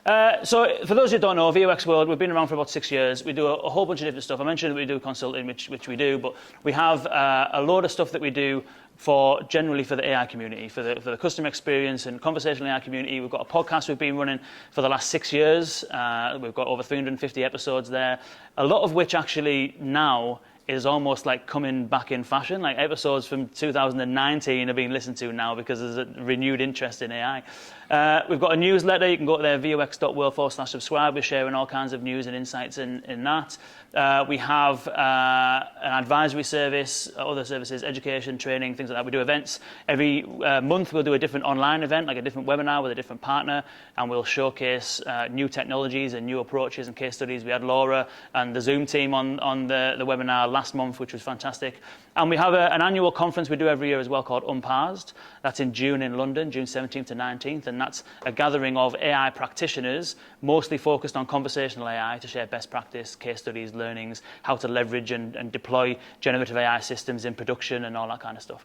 So for those who don't know, VUX World, we've been around for about 6 years. We do a whole bunch of different stuff. I mentioned that we do consulting, which we do, but we have a load of stuff that we do generally for the AI community, for the customer experience and conversational AI community. We've got a podcast we've been running for the last 6 years. We've got over 350 episodes there, a lot of which actually now is almost like coming back in fashion. Like episodes from 2019 are being listened to now because there's a renewed interest in AI. We've got a newsletter. You can go to there, vux.world/subscribe. We're sharing all kinds of news and insights in that. We have an advisory service, other services, education, training, things like that. We do events. Every month we'll do a different online event, like a different webinar with a different partner, and we'll showcase new technologies and new approaches and case studies. We had Laura and the Zoom team on the webinar last month, which was fantastic. And we have an annual conference we do every year as well called UNPARSED. That's in June in London, June 17th to 19th, and that's a gathering of AI practitioners, mostly focused on conversational AI, to share best practice, case studies, learnings, how to leverage and deploy generative AI systems in production and all that kind of stuff.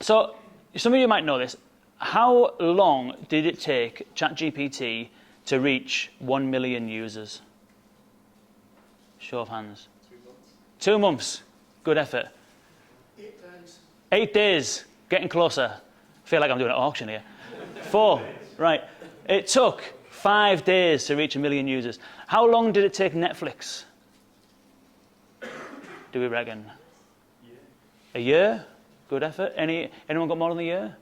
So some of you might know this. How long did it take ChatGPT to reach 1 million users? Show of hands. 2 months. 2 months. Good effort. 8 days. 8 days. Getting closer. I feel like I'm doing an auction here. 4. Right. It took 5 days to reach 1 million users. How long did it take Netflix? Do we reckon? A year? Good effort. Anyone got more than a year?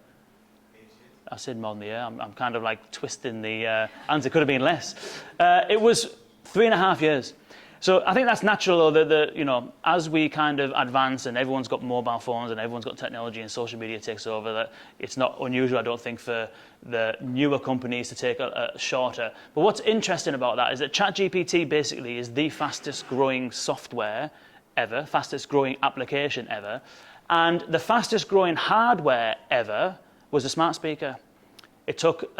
I said more than a year. I'm kind of like twisting the answer. Could have been less. It was 3.5 years. So I think that's natural, though, that as we kind of advance and everyone's got mobile phones and everyone's got technology and social media takes over, that it's not unusual, I don't think, for the newer companies to take a shorter. But what's interesting about that is that ChatGPT basically is the fastest growing software ever, fastest growing application ever, and the fastest growing hardware ever was a smart speaker. It took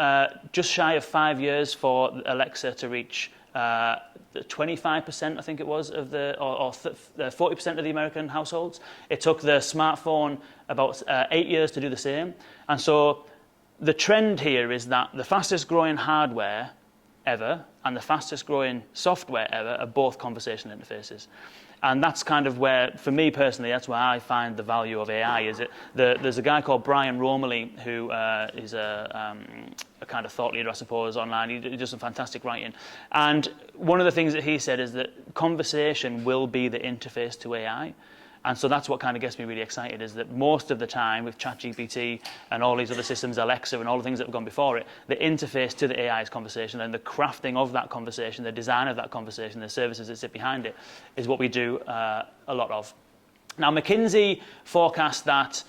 just shy of 5 years for Alexa to reach 25%, I think it was, of the 40% of the American households. It took the smartphone about 8 years to do the same. And so the trend here is that the fastest growing hardware ever and the fastest growing software ever are both conversational interfaces. And that's kind of where, for me personally, that's where I find the value of AI. There's a guy called Brian Romerly who is a kind of thought leader, I suppose, online. He does some fantastic writing. And one of the things that he said is that conversation will be the interface to AI. And so that's what kind of gets me really excited, is that most of the time with ChatGPT and all these other systems, Alexa and all the things that have gone before it, the interface to the AI is conversation, and the crafting of that conversation, the design of that conversation, the services that sit behind it, is what we do a lot of. Now, McKinsey forecast that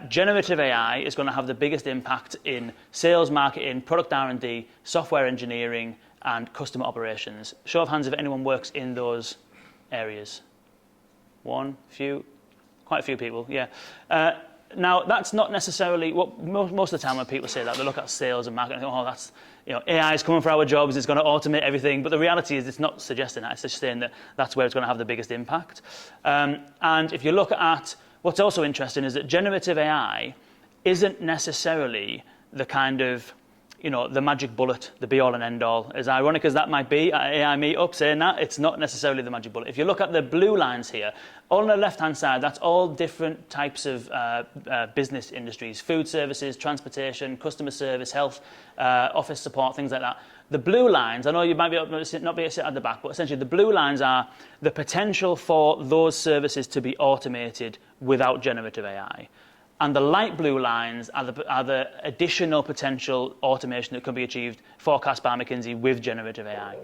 generative AI is going to have the biggest impact in sales, marketing, product R&D, software engineering, and customer operations. Show of hands if anyone works in those areas. One, few, quite a few people, yeah. Now, that's not necessarily what most of the time when people say that, they look at sales and marketing and think, oh, that's, AI is coming for our jobs, it's going to automate everything. But the reality is it's not suggesting that, it's just saying that that's where it's going to have the biggest impact. And if you look at what's also interesting is that generative AI isn't necessarily the kind of the magic bullet, the be-all and end-all. As ironic as that might be, at AI Meetup saying that, it's not necessarily the magic bullet. If you look at the blue lines here, all on the left-hand side, that's all different types of business industries: food services, transportation, customer service, health, office support, things like that. The blue lines, I know you might not be able to sit at the back, but essentially the blue lines are the potential for those services to be automated without generative AI. And the light blue lines are the additional potential automation that can be achieved, forecast by McKinsey, with generative AI.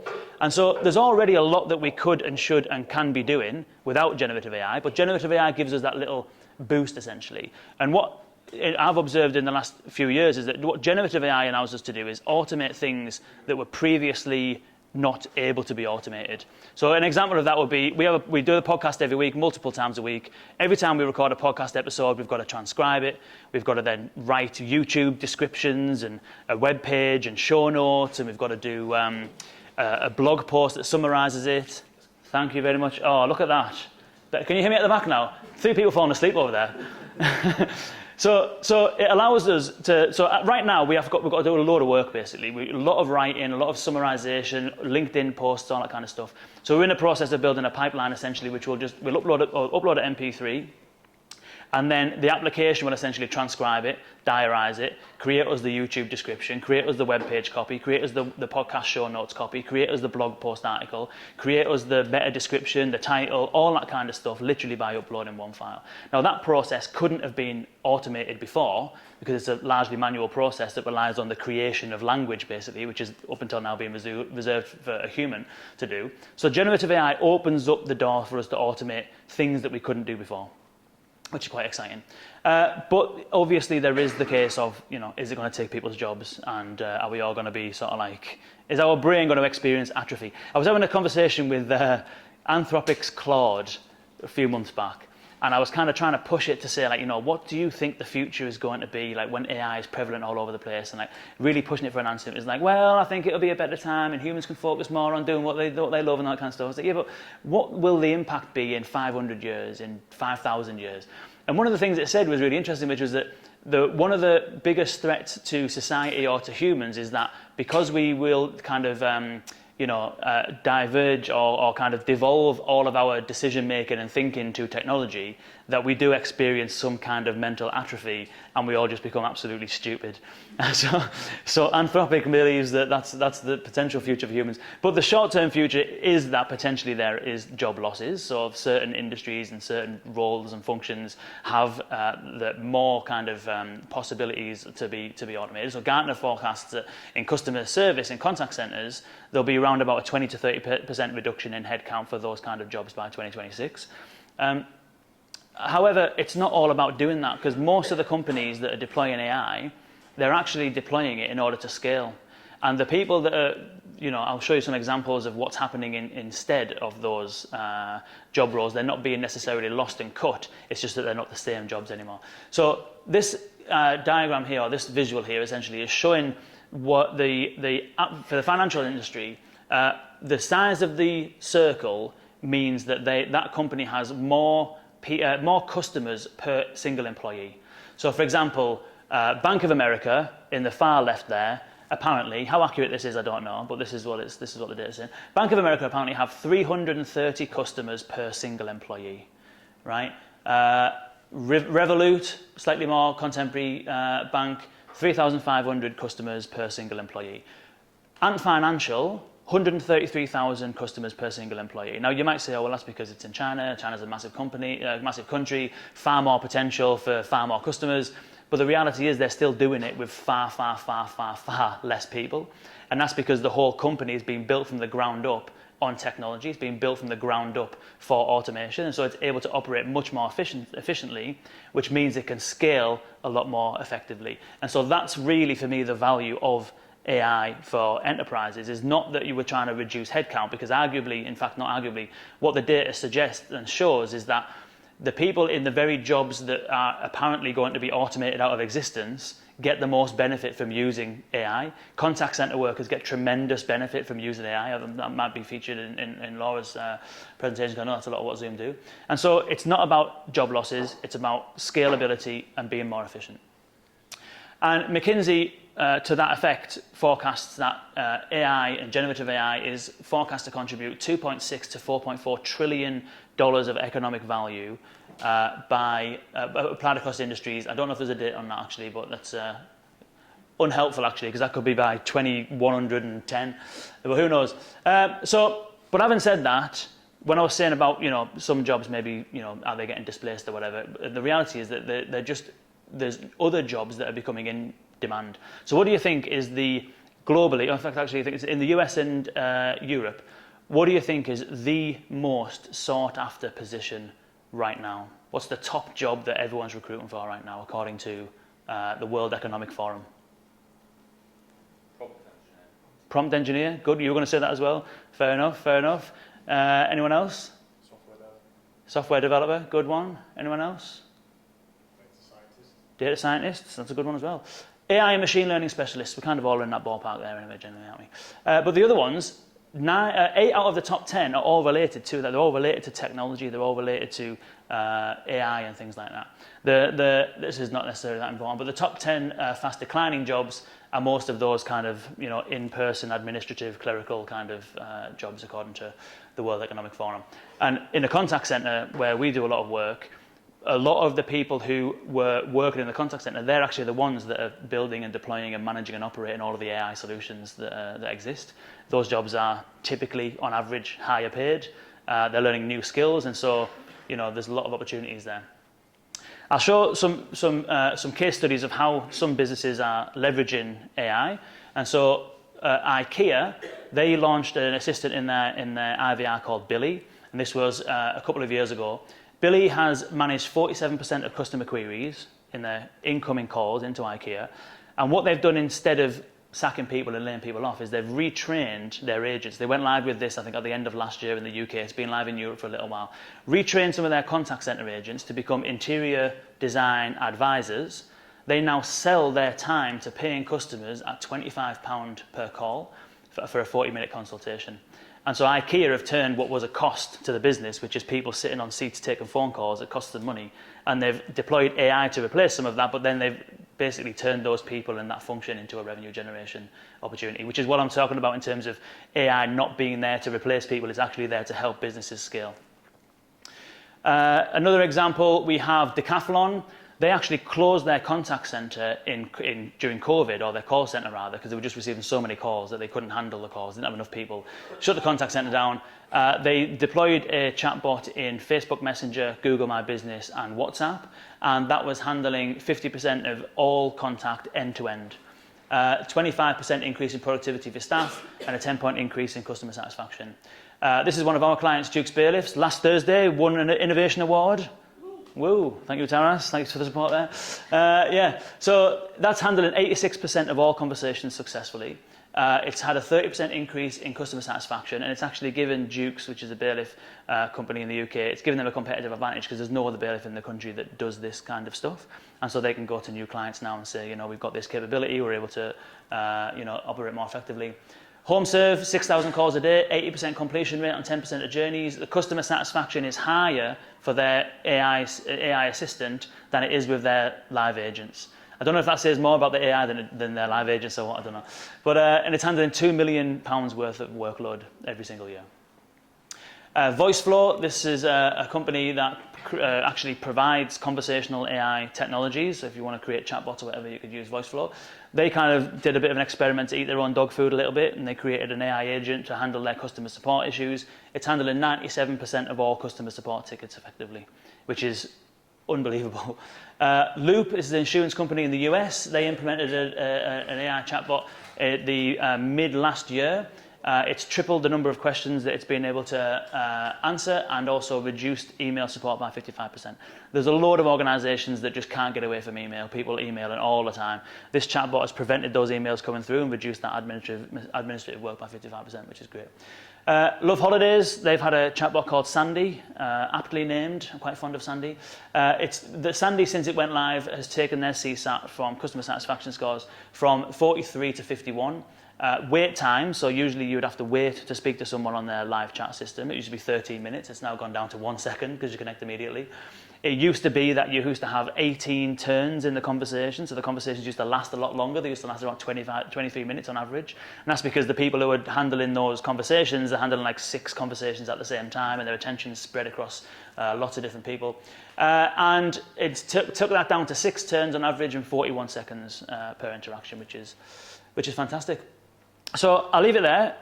And so there's already a lot that we could and should and can be doing without generative AI, but generative AI gives us that little boost, essentially. And what I've observed in the last few years is that what generative AI allows us to do is automate things that were previously not able to be automated. So an example of that would be, we do the podcast every week, multiple times a week. Every time we record a podcast episode, we've got to transcribe it. We've got to then write YouTube descriptions and a web page and show notes, and we've got to do a blog post that summarizes it. Thank you very much. Oh, look at that. Can you hear me at the back now? 3 people falling asleep over there. So it allows us to. So right now we've got to do a load of work basically. A lot of writing, a lot of summarization, LinkedIn posts, all that kind of stuff. So we're in the process of building a pipeline essentially, which we'll upload it MP3. And then the application will essentially transcribe it, diarize it, create us the YouTube description, create us the web page copy, create us the podcast show notes copy, create us the blog post article, create us the meta description, the title, all that kind of stuff, literally by uploading one file. Now that process couldn't have been automated before because it's a largely manual process that relies on the creation of language basically, which is up until now being reserved for a human to do. So generative AI opens up the door for us to automate things that we couldn't do before, which is quite exciting. But obviously there is the case of, is it going to take people's jobs, and are we all going to be sort of like, is our brain going to experience atrophy? I was having a conversation with Anthropic's Claude a few months back, and I was kind of trying to push it to say, like, what do you think the future is going to be like when AI is prevalent all over the place, and like really pushing it for an answer. It was like, well, I think it'll be a better time and humans can focus more on doing what they love and that kind of stuff. I was like, yeah, but what will the impact be in 500 years, in 5,000 years? And one of the things it said was really interesting, which was that one of the biggest threats to society or to humans is that because we will kind of diverge or kind of devolve all of our decision making and thinking to technology, that we do experience some kind of mental atrophy and we all just become absolutely stupid. So Anthropic believes that that's the potential future for humans. But the short-term future is that potentially there is job losses. So certain industries and certain roles and functions have the more kind of possibilities to be automated. So Gartner forecasts that in customer service and contact centers, there'll be around about a 20 to 30% reduction in headcount for those kind of jobs by 2026. However, it's not all about doing that, because most of the companies that are deploying AI, they're actually deploying it in order to scale. And the people that are, I'll show you some examples of what's happening instead of those job roles. They're not being necessarily lost and cut. It's just that they're not the same jobs anymore. So this diagram here, or this visual here, essentially is showing what for the financial industry, the size of the circle means that that company has more customers per single employee. So, for example, Bank of America in the far left there, apparently, how accurate this is, I don't know, but this is what the data says. Bank of America apparently have 330 customers per single employee, right? Revolut, slightly more contemporary bank, 3,500 customers per single employee. Ant Financial, 133,000 customers per single employee. Now you might say, oh well, that's because it's in China. China's a massive massive country, far more potential for far more customers. But the reality is they're still doing it with far less people. And that's because the whole company is being built from the ground up on technology. It's being built from the ground up for automation. And so it's able to operate much more efficiently, which means it can scale a lot more effectively. And so that's really, for me, the value of AI for enterprises, is not that you were trying to reduce headcount, because arguably, in fact not arguably, what the data suggests and shows is that the people in the very jobs that are apparently going to be automated out of existence get the most benefit from using AI. Contact center workers get tremendous benefit from using AI. That might be featured in Laura's presentation, because I know that's a lot of what Zoom do. And so it's not about job losses, it's about scalability and being more efficient. And McKinsey, to that effect, forecasts that AI and generative AI is forecast to contribute $2.6 to $4.4 trillion of economic value applied across industries. I don't know if there's a date on that actually, but that's unhelpful actually, because that could be by 2110, but who knows. But having said that, when I was saying about some jobs maybe are they getting displaced or whatever, the reality is that there's other jobs that are becoming in demand. So what do you think is globally, in fact actually I think it's in the US and Europe, what do you think is the most sought after position right now? What's the top job that everyone's recruiting for right now, according to the World Economic Forum? Prompt engineer. Good, you were going to say that as well. Fair enough. Anyone else? Software developer, good one. Anyone else? Data scientists, that's a good one as well. AI and machine learning specialists, we're kind of all in that ballpark there anyway, generally, aren't we? But the other ones, 8 out of the top 10 are all related to that. They're all related to technology. They're all related to AI and things like that. This is not necessarily that important, but the top 10 fast declining jobs are most of those kind of, in-person, administrative, clerical kind of jobs, according to the World Economic Forum. And in a contact center where we do a lot of work, a lot of the people who were working in the contact center, they're actually the ones that are building and deploying and managing and operating all of the AI solutions that exist. Those jobs are typically, on average, higher paid. They're learning new skills, and so there's a lot of opportunities there. I'll show some case studies of how some businesses are leveraging AI. And so IKEA, they launched an assistant in their IVR called Billy, and this was a couple of years ago. Billy has managed 47% of customer queries in their incoming calls into IKEA. And what they've done instead of sacking people and laying people off is they've retrained their agents. They went live with this, I think, at the end of last year in the UK. It's been live in Europe for a little while. Retrained some of their contact center agents to become interior design advisors. They now sell their time to paying customers at £25 per call for a 40-minute consultation. And so IKEA have turned what was a cost to the business, which is people sitting on seats taking phone calls, it costs them money, and they've deployed AI to replace some of that, but then they've basically turned those people and that function into a revenue generation opportunity, which is what I'm talking about in terms of AI not being there to replace people. It's actually there to help businesses scale. Another example, we have Decathlon. They actually closed their contact center during COVID, or their call center rather, because they were just receiving so many calls that they couldn't handle the calls, didn't have enough people. Shut the contact center down. They deployed a chatbot in Facebook Messenger, Google My Business, and WhatsApp, and that was handling 50% of all contact end-to-end. 25% increase in productivity for staff, and a 10-point increase in customer satisfaction. This is one of our clients, Duke's Bailiffs. Last Thursday, won an Innovation Award. Woo, thank you, Taras. Thanks for the support there. Yeah, so that's handling 86% of all conversations successfully. It's had a 30% increase in customer satisfaction, and it's actually given Duke's, which is a bailiff company in the UK, it's given them a competitive advantage because there's no other bailiff in the country that does this kind of stuff. And so they can go to new clients now and say, we've got this capability, we're able to, operate more effectively. HomeServe, 6,000 calls a day, 80% completion rate on 10% of journeys. The customer satisfaction is higher for their AI assistant than it is with their live agents. I don't know if that says more about the AI than their live agents or what, I don't know. But, and it's handling £2 million worth of workload every single year. VoiceFlow, this is a company that actually provides conversational AI technologies. So if you want to create chatbots or whatever, you could use VoiceFlow. They kind of did a bit of an experiment to eat their own dog food a little bit, and they created an AI agent to handle their customer support issues. It's handling 97% of all customer support tickets effectively, which is unbelievable. Loop is an insurance company in the US. They implemented an AI chatbot mid last year. It's tripled the number of questions that it's been able to answer, and also reduced email support by 55%. There's a load of organizations that just can't get away from email. People emailing all the time. This chatbot has prevented those emails coming through and reduced that administrative work by 55%, which is great. Love Holidays, they've had a chatbot called Sandy, aptly named. I'm quite fond of Sandy. Sandy, since it went live, has taken their CSAT from customer satisfaction scores from 43 to 51. Wait time, so usually you would have to wait to speak to someone on their live chat system. It used to be 13 minutes. It's now gone down to 1 second because you connect immediately. It used to be that you used to have 18 turns in the conversation, so the conversations used to last a lot longer. They used to last around 23 minutes on average. And that's because the people who were handling those conversations are handling like 6 conversations at the same time, and their attention is spread across lots of different people. And it took that down to 6 turns on average and 41 seconds per interaction, which is fantastic. So I'll leave it there.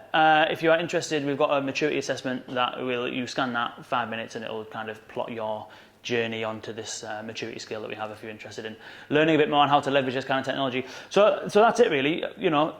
If you are interested, we've got a maturity assessment that you scan that 5 minutes and it'll kind of plot your journey onto this maturity scale that we have if you're interested in learning a bit more on how to leverage this kind of technology. So that's it really.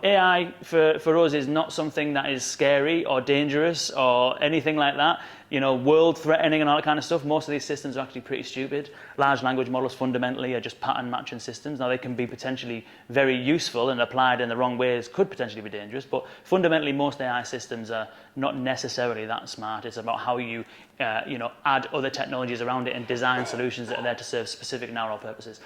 AI for us is not something that is scary or dangerous or anything like that. World threatening and all that kind of stuff. Most of these systems are actually pretty stupid. Large language models fundamentally are just pattern matching systems. Now they can be potentially very useful, and applied in the wrong ways could potentially be dangerous, but fundamentally most AI systems are not necessarily that smart. It's about how you add other technologies around it and design solutions that are there to serve specific narrow purposes.